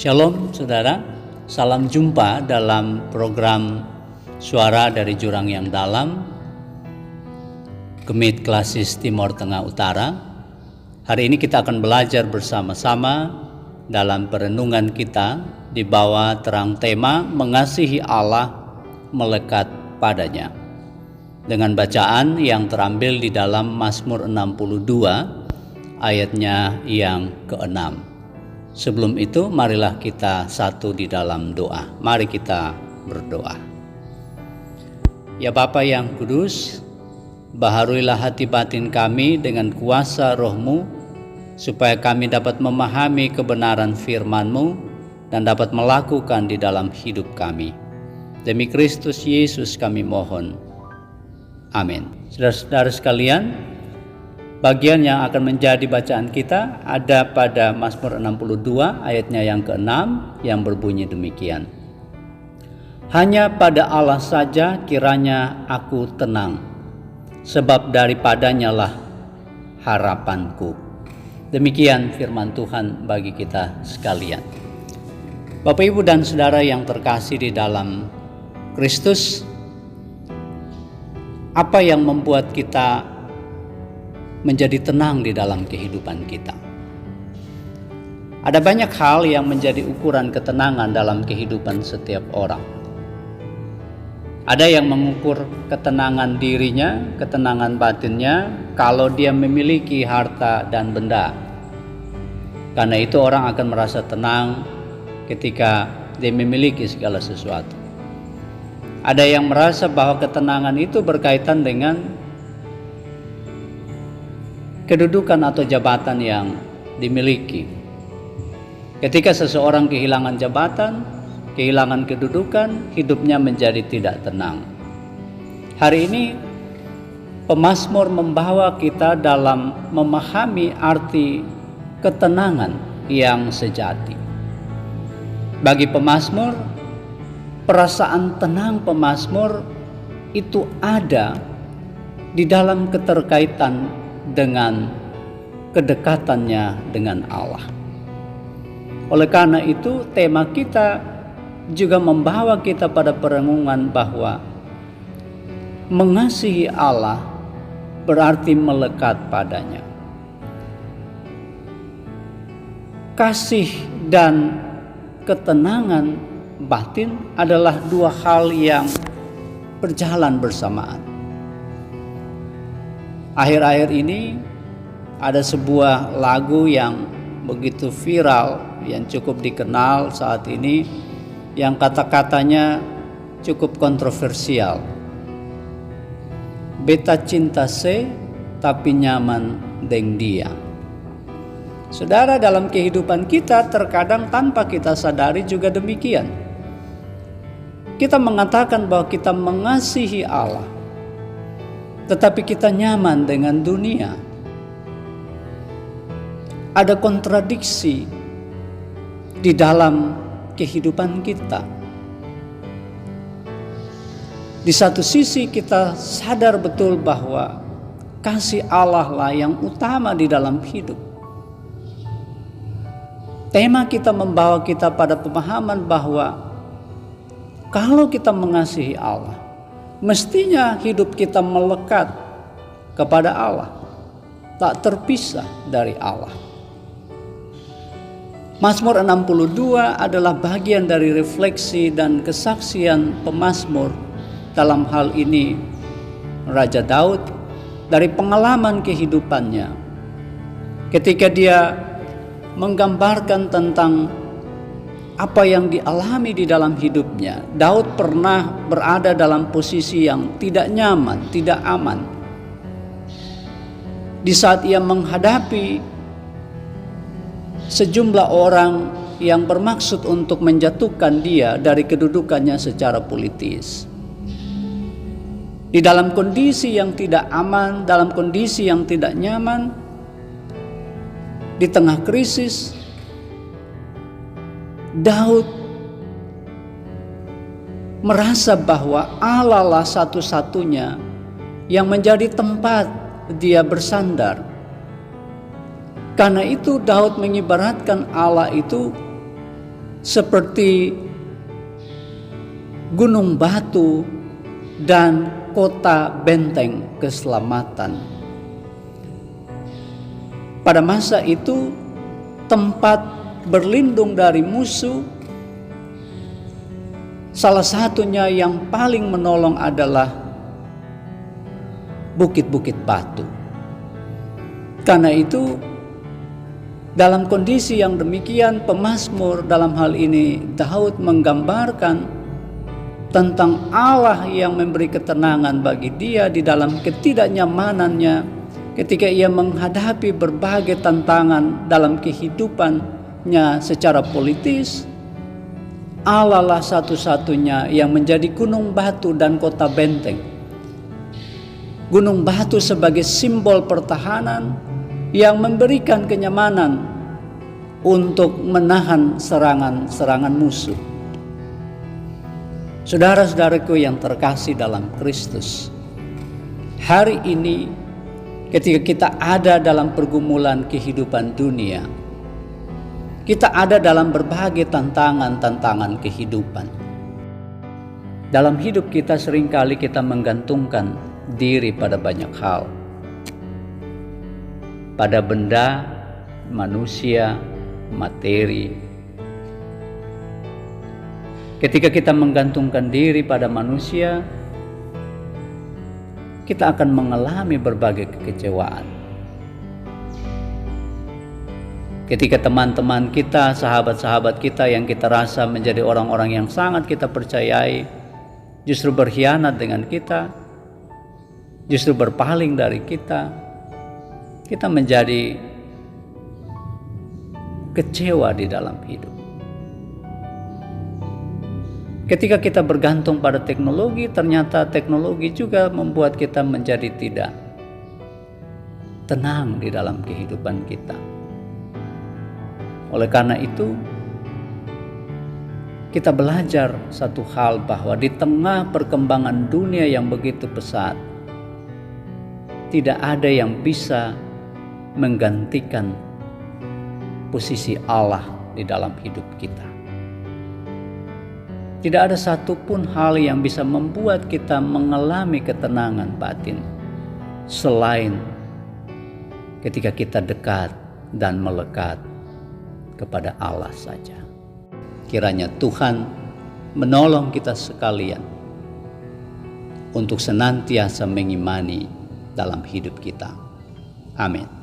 Shalom saudara, salam jumpa dalam program Suara dari Jurang yang Dalam, Gemit Klasis Timur Tengah Utara. Hari ini kita akan belajar bersama-sama dalam perenungan kita di bawah terang tema Mengasihi Allah, Melekat Padanya, dengan bacaan yang terambil di dalam Mazmur 62 ayatnya yang ke-6. Sebelum itu, marilah kita satu di dalam doa. Mari kita berdoa. Ya Bapa yang kudus, baharuilah hati batin kami dengan kuasa roh-Mu, supaya kami dapat memahami kebenaran firman-Mu dan dapat melakukan di dalam hidup kami. Demi Kristus Yesus kami mohon. Amin. Saudara-saudara sekalian, bagian yang akan menjadi bacaan kita ada pada Mazmur 62 ayatnya yang ke-6 yang berbunyi demikian. Hanya pada Allah saja kiranya aku tenang, sebab daripadanya lah harapanku. Demikian firman Tuhan bagi kita sekalian. Bapak, Ibu, dan Saudara yang terkasih di dalam Kristus, apa yang membuat kita menjadi tenang di dalam kehidupan kita? Ada banyak hal yang menjadi ukuran ketenangan dalam kehidupan setiap orang. Ada yang mengukur ketenangan dirinya, ketenangan batinnya, kalau dia memiliki harta dan benda. Karena itu orang akan merasa tenang ketika dia memiliki segala sesuatu. Ada yang merasa bahwa ketenangan itu berkaitan dengan kedudukan atau jabatan yang dimiliki. Ketika seseorang kehilangan jabatan, kehilangan kedudukan, hidupnya menjadi tidak tenang. Hari ini pemazmur membawa kita dalam memahami arti ketenangan yang sejati. Bagi pemazmur, perasaan tenang pemazmur itu ada di dalam keterkaitan dengan kedekatannya dengan Allah. Oleh karena itu, tema kita juga membawa kita pada perenungan bahwa mengasihi Allah berarti melekat padanya. Kasih dan ketenangan batin adalah dua hal yang berjalan bersamaan. Akhir-akhir ini ada sebuah lagu yang begitu viral, yang cukup dikenal saat ini, yang kata-katanya cukup kontroversial. Beta cinta se, tapi nyaman deng dia. Saudara, dalam kehidupan kita terkadang tanpa kita sadari juga demikian. Kita mengatakan bahwa kita mengasihi Allah, tetapi kita nyaman dengan dunia. Ada kontradiksi di dalam kehidupan kita. Di satu sisi kita sadar betul bahwa kasih Allah lah yang utama di dalam hidup. Tema kita membawa kita pada pemahaman bahwa kalau kita mengasihi Allah, mestinya hidup kita melekat kepada Allah, tak terpisah dari Allah. Mazmur 62 adalah bagian dari refleksi dan kesaksian pemazmur, dalam hal ini Raja Daud, dari pengalaman kehidupannya. Ketika dia menggambarkan tentang apa yang dialami di dalam hidupnya, Daud pernah berada dalam posisi yang tidak nyaman, tidak aman. Di saat ia menghadapi sejumlah orang yang bermaksud untuk menjatuhkan dia dari kedudukannya secara politis. Di dalam kondisi yang tidak aman, dalam kondisi yang tidak nyaman, di tengah krisis, Daud merasa bahwa Allah lah satu-satunya yang menjadi tempat dia bersandar. Karena itu Daud mengibaratkan Allah itu seperti gunung batu dan kota benteng keselamatan. Pada masa itu, tempat berlindung dari musuh, salah satunya yang paling menolong adalah bukit-bukit batu. Karena itu, dalam kondisi yang demikian, pemazmur dalam hal ini Daud menggambarkan tentang Allah yang memberi ketenangan bagi dia di dalam ketidaknyamanannya ketika ia menghadapi berbagai tantangan dalam kehidupannya secara politis. Allah lah satu-satunya yang menjadi gunung batu dan kota benteng. Gunung batu sebagai simbol pertahanan yang memberikan kenyamanan untuk menahan serangan-serangan musuh. Saudara-saudaraku yang terkasih dalam Kristus, hari ini ketika kita ada dalam pergumulan kehidupan dunia, kita ada dalam berbagai tantangan-tantangan kehidupan. Dalam hidup kita seringkali kita menggantungkan diri pada banyak hal. Pada benda, manusia, materi. Ketika kita menggantungkan diri pada manusia, kita akan mengalami berbagai kekecewaan. Ketika teman-teman kita, sahabat-sahabat kita yang kita rasa menjadi orang-orang yang sangat kita percayai, justru berkhianat dengan kita, justru berpaling dari kita, kita menjadi kecewa di dalam hidup. Ketika kita bergantung pada teknologi, ternyata teknologi juga membuat kita menjadi tidak tenang di dalam kehidupan kita. Oleh karena itu, kita belajar satu hal, bahwa di tengah perkembangan dunia yang begitu pesat, tidak ada yang bisa menggantikan posisi Allah di dalam hidup kita. Tidak ada satupun hal yang bisa membuat kita mengalami ketenangan batin selain ketika kita dekat dan melekat kepada Allah saja. Kiranya Tuhan menolong kita sekalian untuk senantiasa mengimani dalam hidup kita. Amin.